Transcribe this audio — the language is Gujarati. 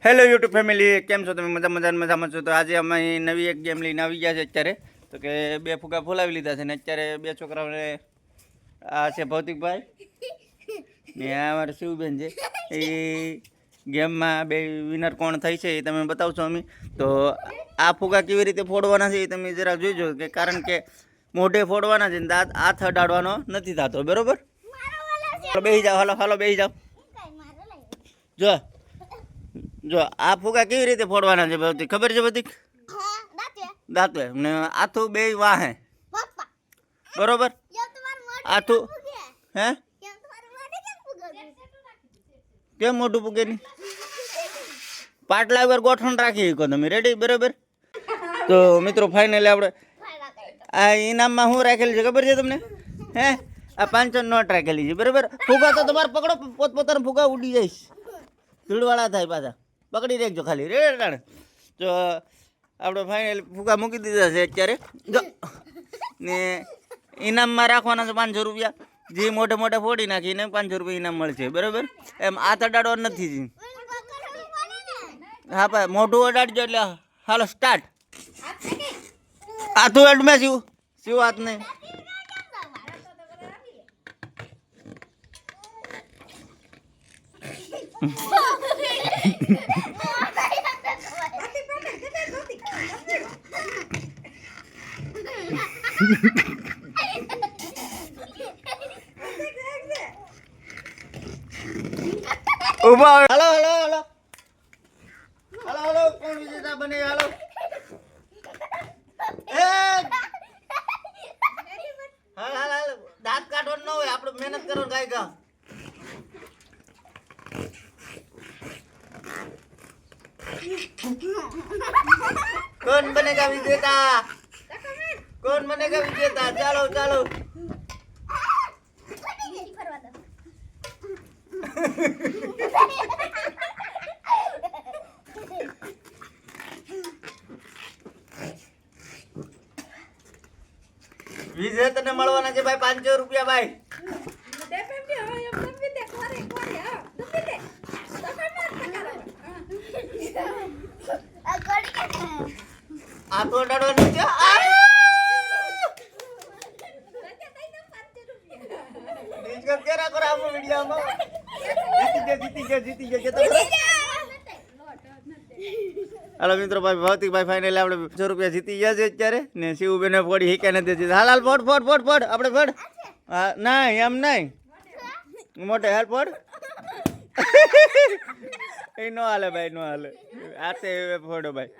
હેલો યુટ્યુબ ફેમિલી, કેમ છો તમે? મજામાં છો? તો આજે અમે નવી એક ગેમ લઈને આવી ગયા છે અત્યારે. તો કે 2 ફુગા ફોલાવી લીધા છે ને અત્યારે 2 છોકરાઓને આ છે ભૌતિકભાઈ ને આ અમારા શિવબેન છે. એ ગેમમાં 2 વિનર કોણ થઈ છે એ તમે બતાવશો અમે. તો આ ફુગા કેવી રીતે ફોડવાના છે એ તમે જરા જોઈજો, કે કારણ કે મોઢે ફોડવાના છે ને દાંત હાથ અડાડવાનો નથી થતો, બરોબર? બેસી જાઓ, હાલો બેસી જાઓ. જો આ ફુગા કેવી રીતે ફોડવાના છે બધી ખબર છે? બધી દાંતે ને આથું 2 વાહે, બરોબર? આથું હે કેમ મોટું પૂગે નહીં? પાટલા વગર ગોઠણ રાખી શકો તમે, રેડી? બરોબર. તો મિત્રો ફાઇનલી આપણે આ ઇનામમાં શું રાખેલી છે ખબર છે તમને? હે આ 500 નોટ રાખેલી છે, બરોબર? ફુગા તો તમારે પકડો, પોતપોતાના ફુગા ઉડી જઈશ, ધૂળવાળા થાય પાછા. પકડી રાખજો ખાલી, રેડ. તો આપણે ફાઇનલ ફુગા મૂકી દીધા છે અત્યારે. જો ને ઇનામમાં રાખવાના છે 500 રૂપિયા. જે મોટે ફોડી નાખીને 500 રૂપિયા ઇનામ મળશે, બરાબર? એમ હાથ અડાડવા નથી જ. હા ભાઈ, મોઢું અડાડજો એટલે હાલો સ્ટાર્ટ. હાથું અડ મેં શિવ હાથ નહીં. ઉભા હાલો કોણ વિજેતા બને? હાલો હાલ દાંત કાઢવાનું ન હોય, આપણે મહેનત કરો ગાય ગા. कौन बनेगा विजेता? ચાલો વિજેતાને મળવાના છે ભાઈ 500 રૂપિયા ભાઈ. આ તો ડડવાનું છે. હાલો મિત્રો, ભાઈ ભૌતિકભાઈ ફાઇનલી આપણે 100 રૂપિયા જીતી ગયા છે અત્યારે. ને શિવબેને ફોડી હિકા નથી. હાલ ફોડ આપણે ફોડ. હા ના એમ નહીં, મોટે હાલ ફોડ. એ નો હાલે ભાઈ, નો હાલે. આતે ફોડો ભાઈ.